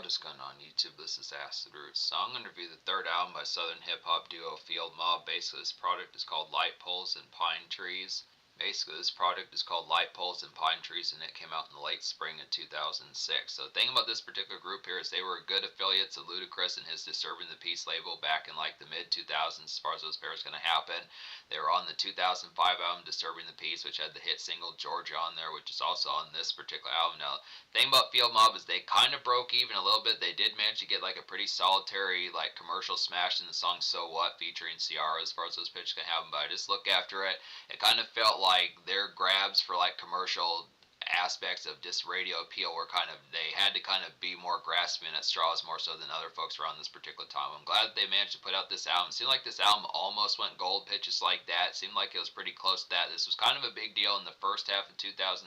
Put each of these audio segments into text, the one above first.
what is going on YouTube? This is Acid Roots. So I'm going to review the third album by Southern hip-hop duo Field Mob. Basically, this product is called Light Poles and Pine Trees. Basically, this product is called Light Poles and Pine Trees, and it came out in the late spring of 2006. So the thing about this particular group here is they were good affiliates of Ludacris and his Disturbing the Peace label back in like the mid-2000s as far as those pairs going to happen. They were on the 2005 album Disturbing the Peace, which had the hit single Georgia on there, which is also on this particular album. Now, the thing about Field Mob is they kind of broke even a little bit. They did manage to get like a pretty solitary like commercial smash in the song So What featuring Ciara as far as those pitches can happen, but I just look after it. It kind of felt like their grabs for like commercial aspects of just radio appeal were kind of, they had to kind of be more grasping at straws more so than other folks around this particular time. I'm glad that they managed to put out this album. It seemed like this album almost went gold, pitches like that. It seemed like it was pretty close to that. This was kind of a big deal in the first half of 2006.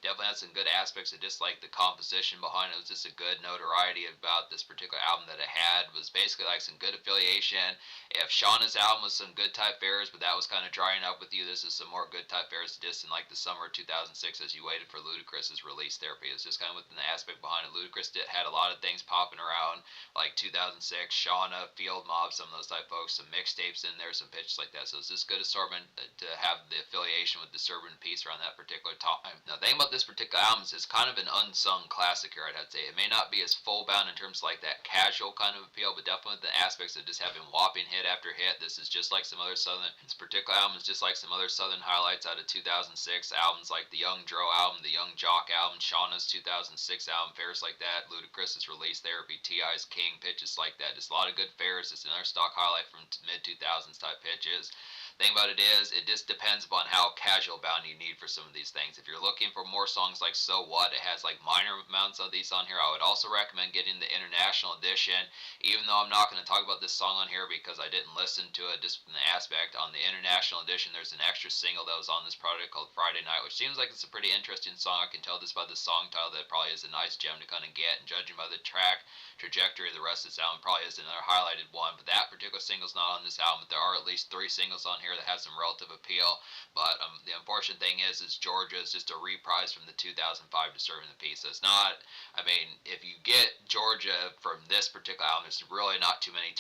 Definitely had some good aspects of just like the composition behind it. It was just a good notoriety about this particular album that it had. It was basically like some good affiliation. If Shauna's album was some good type fares, but that was kind of drying up with you, this is some more good type fares just in like the summer of 2006 as you waited for Ludacris's release therapy. It was just kind of within the aspect behind it. Ludacris had a lot of things popping around like 2006, Shauna, Field Mob, some of those type folks, some mixtapes in there, some pitches like that. So it's just good assortment to have the affiliation with Disturbing Peace around that particular time. Now, the thing about this particular album is it's kind of an unsung classic here, I'd say. It may not be as full bound in terms of like that casual kind of appeal, but definitely the aspects of just having whopping hit after hit. This is just like some other Southern, this particular album is just like some other Southern highlights out of 2006 albums like the Young Dro album, the Young Jock album, Shauna's 2006 album, fares like that, Ludacris's Release Therapy, T.I.'s King, pitches like that. Just a lot of good fares. It's another stock highlight from mid-2000s type pitches. Thing about it is, it just depends upon how casual bound you need for some of these things. If you're looking for more songs like So What, it has like minor amounts of these on here. I would also recommend getting the international edition, even though I'm not going to talk about this song on here because I didn't listen to it just from the aspect. On the international edition, there's an extra single that was on this project called Friday Night, which seems like it's a pretty interesting song. I can tell this by the song title that it probably is a nice gem to kind of get, and judging by the track trajectory of the rest of this album, probably is another highlighted one. But that particular single's not on this album, but there are at least 3 singles on here that have some relative appeal. But the unfortunate thing is Georgia is just a reprise from the 2005 Disturbing the Peace. So it's not, I mean, if you get Georgia from this particular album, there's really not too many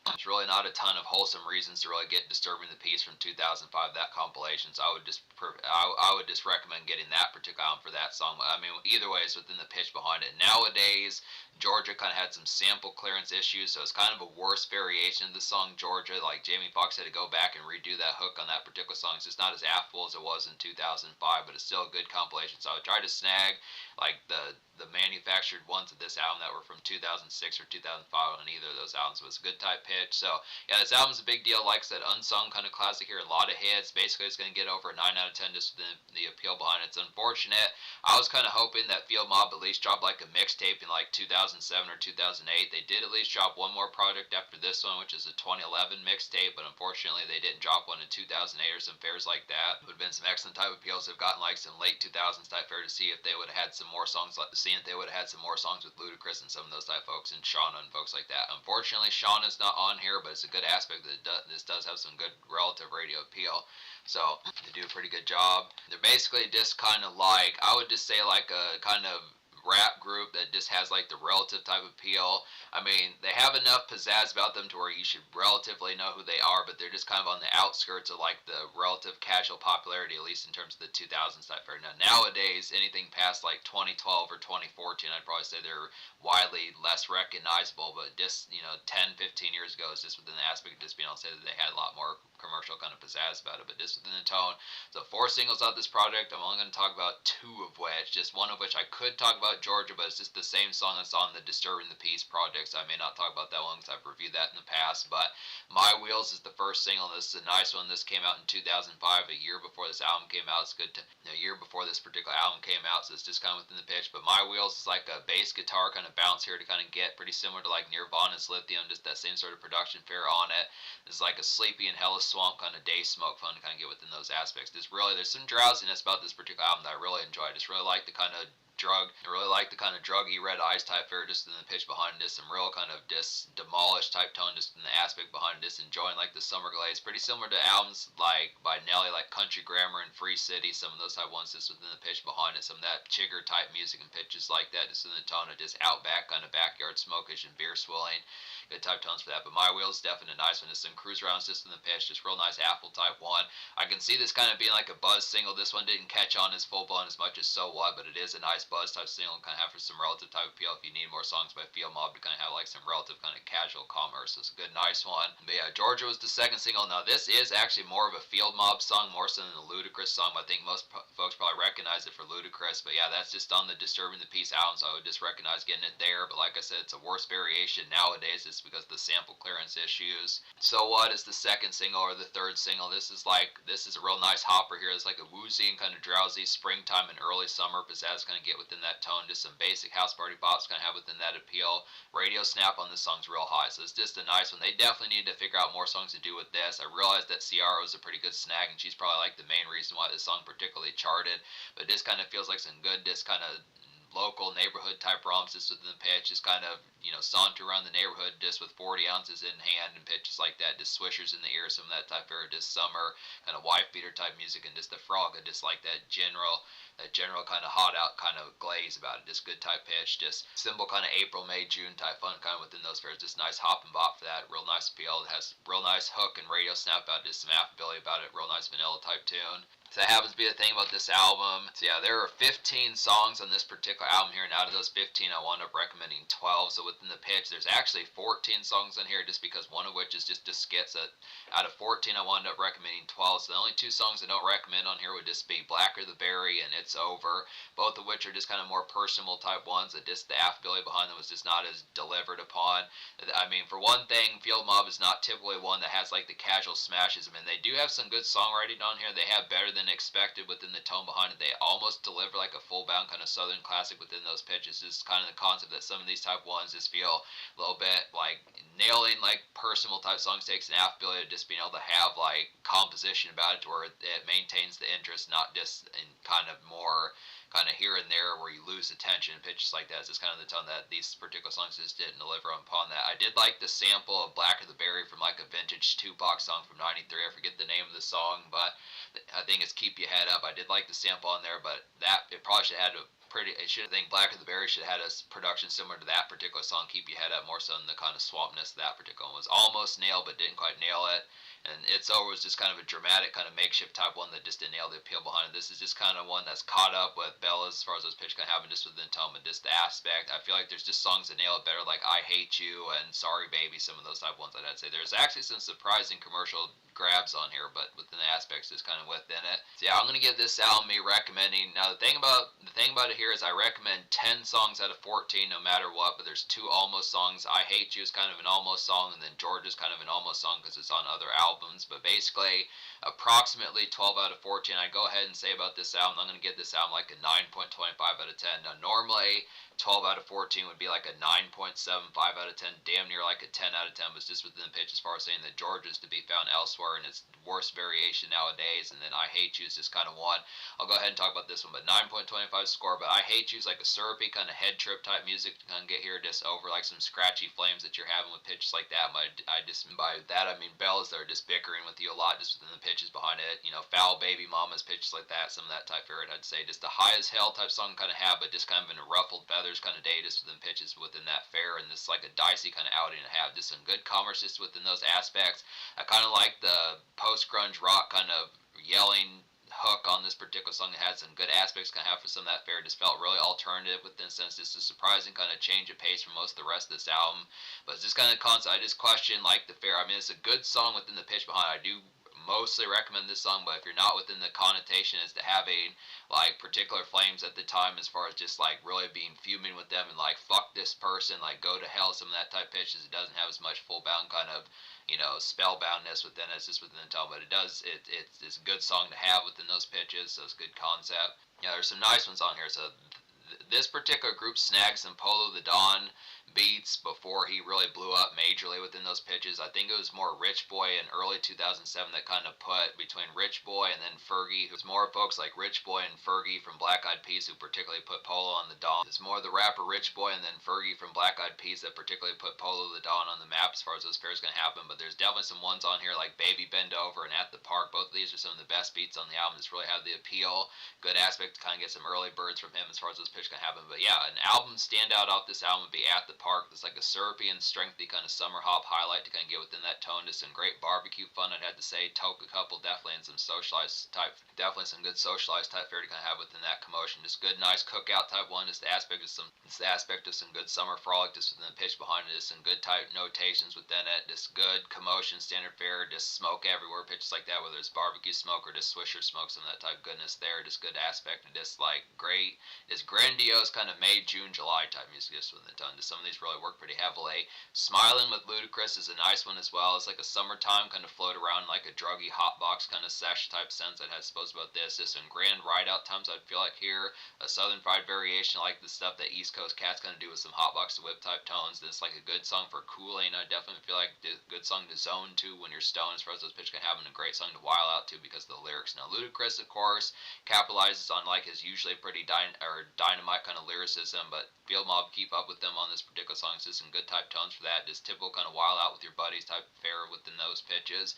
there's really not a ton of wholesome reasons to really get Disturbing the Peace from 2005, that compilation. So I would just recommend getting that particular album for that song. I mean, either way, it's within the pitch behind it. Nowadays, Georgia kind of had some sample clearance issues, so it's kind of a worse variation of the song Georgia. Like Jamie Foxx had to go back and redo that hook on that particular song. It's just not as affable as it was in 2005, but it's still a good compilation. So I would try to snag like the manufactured ones of this album that were from 2006 or 2005 on either of those albums. It was a good type pitch. So yeah, this album's a big deal. Like I said, unsung kind of classic here. A lot of hits. Basically, it's going to get over a 9 out of 10 just the appeal behind it. It's unfortunate. I was kind of hoping that Field Mob at least dropped like a mixtape in like 2007 or 2008. They did at least drop one more project after this one, which is a 2011 mixtape, but unfortunately they didn't drop one in 2008 or some fares like that. It would have been some excellent type appeals. They've gotten like some late 2000s type fair to see if they would have had some more songs like seeing if they would have had some more songs with Ludacris and some of those type folks and Shauna and folks like that. Unfortunately, Shauna's not on here, but it's a good aspect that this does have some good relative radio appeal. So they do a pretty good job. They're basically just kind of like, I would just say like a kind of rap group that just has like the relative type of appeal. I mean, they have enough pizzazz about them to where you should relatively know who they are, but they're just kind of on the outskirts of like the relative casual popularity, at least in terms of the 2000s type. Now, nowadays, anything past like 2012 or 2014, I'd probably say they're widely less recognizable, but just, 10, 15 years ago, it's just within the aspect of just being able to say that they had a lot more commercial kind of pizzazz about it, but just within the tone. So 4 singles out this project. I'm only going to talk about 2 of which, just one of which I could talk about Georgia, but it's just the same song that's on the Disturbing the Peace project, so I may not talk about that one because I've reviewed that in the past. But My Wheels is the first single. This is a nice one. This came out in 2005, a year before this album came out. It's good to, a year before this particular album came out, so it's just kind of within the pitch. But My Wheels is like a bass guitar kind of bounce here to kind of get pretty similar to like Nirvana's Lithium, just that same sort of production fare on it. It's like a sleepy and hella swamp kind of day smoke fun to kind of get within those aspects. There's some drowsiness about this particular album that I really enjoy. I just really like the kind of like the kind of druggy Red Eyes type fare just in the pitch behind this, some real kind of demolished type tone just in the aspect behind this, enjoying like the summer glaze, pretty similar to albums like by Nelly, like Country Grammar and Free City, some of those type ones just within the pitch behind it, some of that chigger type music and pitches like that, just in the tone of just outback kind of backyard smokish and beer swilling. Good type tones for that, but My Wheels definitely a nice one. Just some cruise arounds just in the pitch, just real nice Apple type one. I can see this kind of being like a buzz single. This one didn't catch on as full blown as much as So What, but it is a nice buzz type single and kind of have for some relative type appeal if you need more songs by Field Mob to kind of have like some relative kind of casual commerce. So it's a good nice one. But yeah, Georgia was the second single. Now this is actually more of a Field Mob song, more so than the Ludacris song. But I think most folks probably recognize it for Ludacris. But yeah, that's just on the Disturbing the Peace album, so I would just recognize getting it there. But like I said, it's a worse variation nowadays. It's because of the sample clearance issues. So What is the second single or the third single. This is a real nice hopper here. It's like a woozy and kind of drowsy springtime and early summer pizzazz kind of get within that tone. Just some basic house party bops kind of have within that appeal. Radio snap on this song's real high, so it's just a nice one. They definitely need to figure out more songs to do with this. I realize that Ciara was a pretty good snag, and she's probably like the main reason why this song particularly charted. But this kind of feels like some good, this kind of local neighborhood type romps just within the pitch, just kind of, saunter around the neighborhood just with 40 ounces in hand and pitches like that, just swishers in the ear, some of that type of just summer kind of wife beater type music, and just the frog, just like that general kind of hot out kind of glaze about it, just good type pitch, just simple kind of April, May, June type fun kind of within those pairs, just nice hop and bop for that, real nice appeal. It has real nice hook and radio snap out, just some affability about it, real nice vanilla type tune. So that happens to be the thing about this album. So yeah, there are 15 songs on this particular album here, and out of those 15, I wound up recommending 12. So within the pitch, there's actually 14 songs on here, just because one of which is just a skit. So out of 14, I wound up recommending 12. So the only two songs I don't recommend on here would just be Blacker the Berry and It's Over, both of which are just kind of more personal type ones, that just the affability behind them was just not as delivered upon. I mean, for one thing, Field Mob is not typically one that has like the casual smashes. I mean, they do have some good songwriting on here. They have better than expected within the tone behind it. They almost deliver like a full bound kind of southern classic within those pitches. This is kind of the concept that some of these type ones just feel a little bit like nailing like personal type songs takes an affability of just being able to have like composition about it to where it maintains the interest, not just in kind of more kind of here and there where you lose attention. Pitches like that is just kind of the tone that these particular songs just didn't deliver upon that. I did like the sample of Blacker the Berry from like a vintage Tupac song from '93. I forget the name of the song, but I think it's Keep Your Head Up. I did like the sample on there, but that it probably should have had I should think Blacker the Berry should have had a production similar to that particular song, Keep Your Head Up, more so than the kind of swampness of that particular one. Was almost nailed but didn't quite nail it. And It's Over was just kind of a dramatic kind of makeshift type one that just didn't nail the appeal behind it. This is just kind of one that's caught up with Bella as far as those pitch kind of happen just within tone, but just the aspect. I feel like there's just songs that nail it better, like I Hate You and Sorry Baby, some of those type ones I'd say. There's actually some surprising commercial grabs on here, but within the aspects is kind of within it. So yeah, I'm gonna give this album me recommending. Now the thing about it here is I recommend 10 songs out of 14 no matter what, but there's two almost songs. I Hate You is kind of an almost song, and then Georgia's kind of an almost song because it's on other albums. But basically, approximately 12 out of 14, I go ahead and say about this album, I'm gonna give this album like a 9.25 out of 10. Now normally 12 out of 14 would be like a 9.75 out of 10, damn near like a 10 out of 10, but it's just within the pitch as far as saying that Georgia's to be found elsewhere and its worst variation nowadays, and then I Hate You is just kind of one. I'll go ahead and talk about this one, but 9.25 score, but I Hate You is like a syrupy kind of head trip type music to kind of get here just over like some scratchy flames that you're having with pitches like that. But by that I mean bells that are just bickering with you a lot just within the pitches behind it. Foul Baby Mama's pitches like that, some of that type of it, I'd say just a high as hell type song kind of have, but just kind of in a ruffled feathers kind of day just within pitches within that fair, and this like a dicey kind of outing to have just some good commerce just within those aspects. I kind of like the post grunge rock kind of yelling hook on this particular song that had some good aspects kind of have for some of that fair. Just felt really alternative within the sense just a surprising kind of change of pace from most of the rest of this album. But it's just kind of concept. I just question like the fair. I mean, it's a good song within the pitch behind it. I do mostly recommend this song, but if you're not within the connotation as to having like particular flames at the time as far as just like really being fuming with them and like fuck this person, like go to hell, some of that type pitches, it doesn't have as much full bound kind of spellboundness within it. It's just within the tone, but it's a good song to have within those pitches, so it's a good concept. Yeah, there's some nice ones on here. So this particular group snagged some Polo the Don beats before he really blew up majorly within those pitches. I think it was more Rich Boy in early 2007 that kind of put between Rich Boy and then Fergie. It was more folks like Rich Boy and Fergie from Black Eyed Peas who particularly put Polo on the Don. It's more the rapper Rich Boy and then Fergie from Black Eyed Peas that particularly put Polo the Don on the map as far as those pairs going to happen. But there's definitely some ones on here like Baby Bend Over and At the Park. Both of these are some of the best beats on the album. Just really have the appeal. Good aspect to kind of get some early birds from him as far as those pitches can happen. But yeah, an album standout off this album would be At the Park. It's like a syrupy and strengthy kind of summer hop highlight to kind of get within that tone. Just some great barbecue fun, I'd have to say. Toke a couple definitely, and some socialized type, definitely some good socialized type fare to kind of have within that commotion. Just good, nice cookout type one. Just the aspect of some good summer frolic just within the pitch behind it. Just some good type notations within it. Just good commotion, standard fare, just smoke everywhere. Pitches like that, whether it's barbecue smoke or just Swisher smoke, some of that type of goodness there. Just good aspect of just like great, just grandiose kind of May, June, July type music just within the tone. Just some of these really work pretty heavily. Smiling with Ludacris is a nice one as well. It's like a summertime kind of float around like a druggy hotbox kind of sesh type sense I'd have supposed about this. Just some grand ride out times I'd feel like here. A southern fried variation like the stuff that East Coast cats kind of do with some hotbox to whip type tones. It's like a good song for cooling. I definitely feel like a good song to zone to when you're stoned as far as those pitches can have, and a great song to while out to because of the lyrics. Now Ludacris of course capitalizes on like his usually pretty dynamite kind of lyricism, but Field Mob keep up with them on this particular song. So some good type tones for that. Just typical kind of wild out with your buddies type fare within those pitches.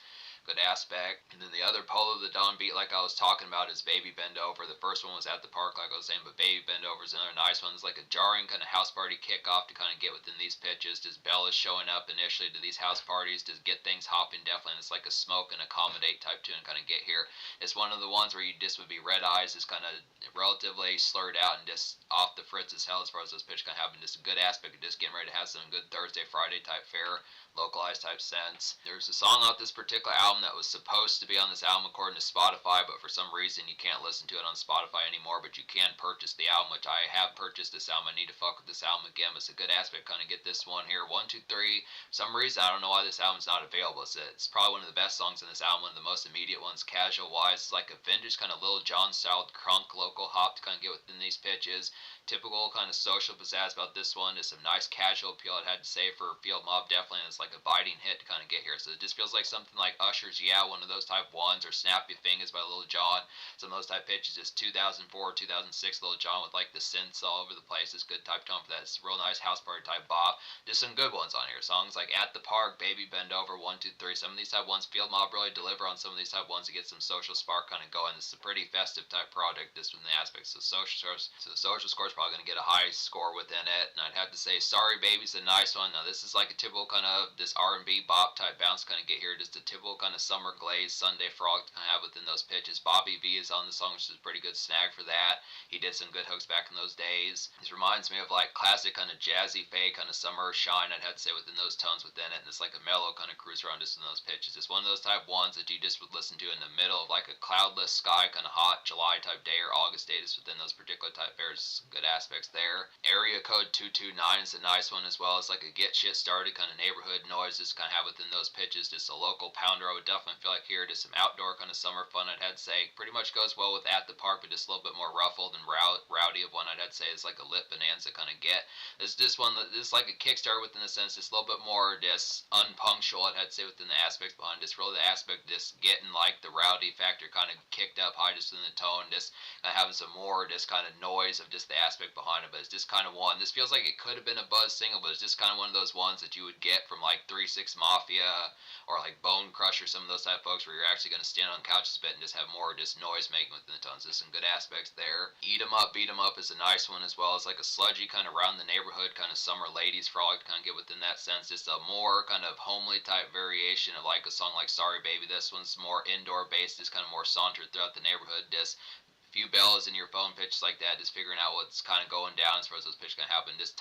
Good aspect. And then the other Polo the Don beat like I was talking about is Baby Bend Over. The first one was At the Park like I was saying, but Baby Bend Over is another nice one. It's like a jarring kind of house party kickoff to kind of get within these pitches. Just Bella's showing up initially to these house parties to get things hopping definitely. And it's like a smoke and accommodate type tune kind of get here. It's one of the ones where you just would be red eyes, is kind of relatively slurred out and just off the fritz as hell as far as those pitches kind of happen. Just a good aspect of just getting ready to have some good Thursday, Friday type fare, localized type sense. There's a song off this particular album that was supposed to be on this album according to Spotify, but for some reason you can't listen to it on Spotify anymore, but you can purchase the album, which I have purchased this album. I need to fuck with this album again, but it's a good aspect kind of get this one here. 1, 2, 3. For some reason, I don't know why this album's not available. It's probably one of the best songs in this album, one of the most immediate ones, casual wise. It's like a vintage kind of Lil Jon style crunk local hop to kind of get within these pitches. Typical kind of social pizzazz about this one. Just some nice casual appeal I'd had to say for Field Mob definitely, and it's like a biting hit to kind of get here. So it just feels like something like Usher's Yeah, one of those type ones, or Snappy Fingers by Lil Jon. Some of those type pitches, just 2004, 2006 Lil Jon with like the synths all over the place. It's good type tone for that. It's a real nice house party type bop. Just some good ones on here. Songs like At the Park, Baby Bend Over, 1, 2, 3. Some of these type ones, Field Mob really deliver on some of these type ones to get some social spark kind of going. This is a pretty festive type project, just from the aspects. So the social score is probably going to get a high score within it. And I'd have to say Sorry Baby's a nice one. Now this is like a typical kind of this R&B bop type bounce kind of get here. Just a typical kind of summer glaze Sunday frog to have within those pitches. Bobby V is on the song, which is a pretty good snag for that. He did some good hooks back in those days. This reminds me of like classic kind of jazzy fade kind of summer shine, I'd have to say, within those tones within it. And it's like a mellow kind of cruise around just in those pitches. It's one of those type ones that you just would listen to in the middle of like a cloudless sky kind of hot July type day or August day, just within those particular type pairs. Good aspects there. Area Code 229 is a nice one as well. It's like a get shit started kind of neighborhood noise just kind of have within those pitches. Just a local pounder I would definitely feel like here. Just some outdoor kind of summer fun I'd have to say. Pretty much goes well with At the Park, but just a little bit more ruffled and rowdy of one I'd have to say. It's like a lit bonanza kind of get. This is just one that this is like a Kickstarter within the sense. Just a little bit more just unpunctual I'd have to say within the aspects behind. Just really the aspect just getting like the rowdy factor kind of kicked up high just in the tone. Just kind of having some more just kind of noise of just the aspect behind it. But it's just kind of one. This feels like it could have been a Buzz single, but it's just kind of one of those ones that you would get from like 3-6 Mafia or like Bone Crusher, some of those type of folks where you're actually going to stand on couches a bit and just have more just noise making within the tones. There's some good aspects there. Eat 'em Up, Beat 'em Up is a nice one as well. It's like a sludgy kind of around the neighborhood kind of summer ladies frolic to kind of get within that sense. Just a more kind of homely type variation of like a song like Sorry Baby. This one's more indoor based, just kind of more sauntered throughout the neighborhood. Just few bells in your phone pitches like that, just figuring out what's kind of going down as far as those pitches can happen, just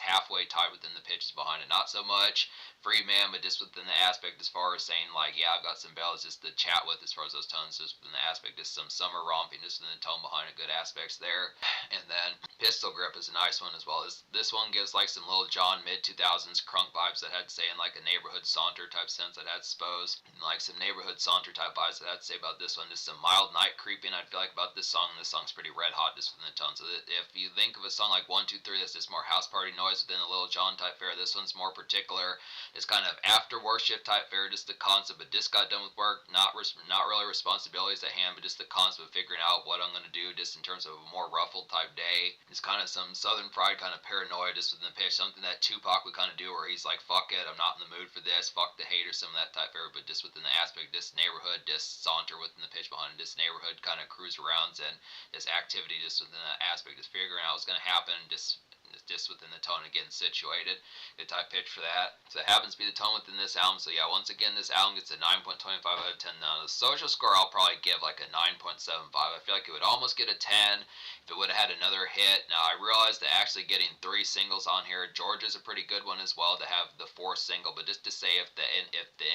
halfway tied within the pitches behind it. Not so much free man, but just within the aspect as far as saying like, yeah, I've got some bells just to chat with as far as those tones, just within the aspect, just some summer romping, just within the tone behind it, good aspects there. And then Pistol Grip is a nice one as well. This one gives like some Lil Jon mid 2000s crunk vibes that I'd say in like a neighborhood saunter type sense that I'd suppose, and like some neighborhood saunter type vibes that I'd say about this one. Just some mild night creeping I'd feel like about this this song's pretty red hot just from the tone. So if you think of a song like 1, 2, 3, that's just more house party noise within the Little John type fare, this one's more particular. It's kind of after worship type fare, just the concept, but just got done with work, not really responsibilities at hand, but just the concept of figuring out what I'm gonna do, just in terms of a more ruffled type day. It's kind of some Southern fried kind of paranoia just within the pitch, something that Tupac would kind of do, where he's like, "Fuck it, I'm not in the mood for this, fuck the hate," or some of that type fare, but just within the aspect, this neighborhood, just saunter within the pitch behind this neighborhood kind of cruise arounds and this activity just within that aspect, just figuring out what's gonna happen, just within the tone of getting situated. Good type pitch for that. So it happens to be the tone within this album. So yeah, once again, this album gets a 9.25 out of 10. Now the social score, I'll probably give like a 9.75. I feel like it would almost get a 10 if it would have had another hit. Now I realize that actually getting 3 singles on here, Georgia's a pretty good one as well to have the 4th single. But just to say, if the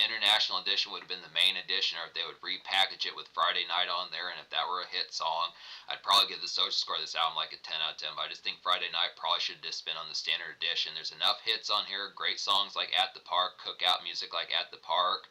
international edition would have been the main edition, or if they would repackage it with Friday Night on there, and if that were a hit song, I'd probably give the social score of this album like a 10 out of 10. But I just think Friday Night probably should have just been on the standard edition. There's enough hits on here, great songs like At the Park, cookout music like At the Park,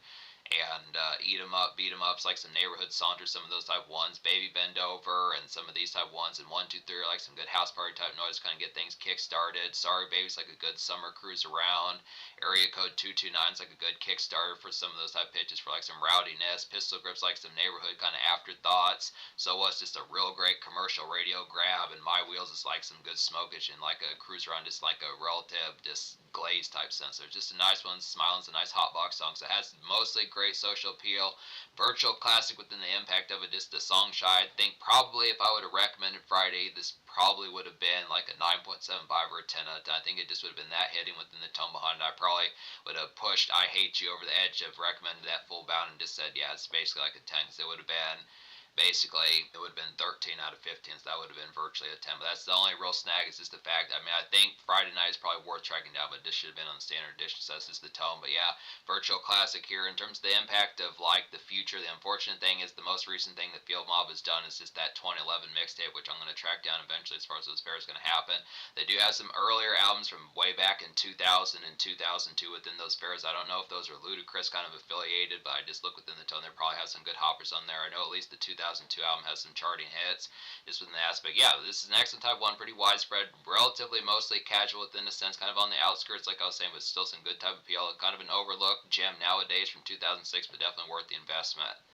and Eat 'em Up, Beat 'em Ups like some Neighborhood Saunters, some of those type ones, Baby Bend Over, and some of these type ones, and 1, 2, 3 are like some good house party type noise, kind of get things kick started. Sorry Baby's like a good summer cruise around. Area Code 229's like a good kickstarter for some of those type pitches for like some rowdiness. Pistol Grip's like some neighborhood kind of afterthoughts. So What's just a real great commercial radio grab, and My Wheels is like some good smokage and like a cruise around, just like a relative, just glaze type sense. So just a nice one. Smiling's a nice hot box song. So it has mostly great social appeal. Virtual classic within the impact of it. Just the song shy. I think probably if I would have recommended Friday, this probably would have been like a 9.75 or a 10 out of 10. I think it just would have been that hitting within the tone behind it. I probably would have pushed I Hate You over the edge of recommended that full bound and just said, yeah, it's basically like a 10, because it would have been basically, it would have been 13 out of 15, so that would have been virtually a 10. But that's the only real snag, is just the fact, I mean, I think Friday Night is probably worth tracking down, but this should have been on the standard edition, so that's just the tone. But yeah, virtual classic here. In terms of the impact of like the future, the unfortunate thing is the most recent thing that Field Mob has done is just that 2011 mixtape, which I'm going to track down eventually as far as those fairs going to happen. They do have some earlier albums from way back in 2000 and 2002 within those fairs. I don't know if those are Ludacris kind of affiliated, but I just look within the tone, they probably have some good hoppers on there. I know at least the 2002 album has some charting hits just within the aspect. Yeah, this is an excellent type one, pretty widespread, relatively mostly casual within a sense, kind of on the outskirts like I was saying, but still some good type appeal. Kind of an overlooked gem nowadays from 2006, but definitely worth the investment.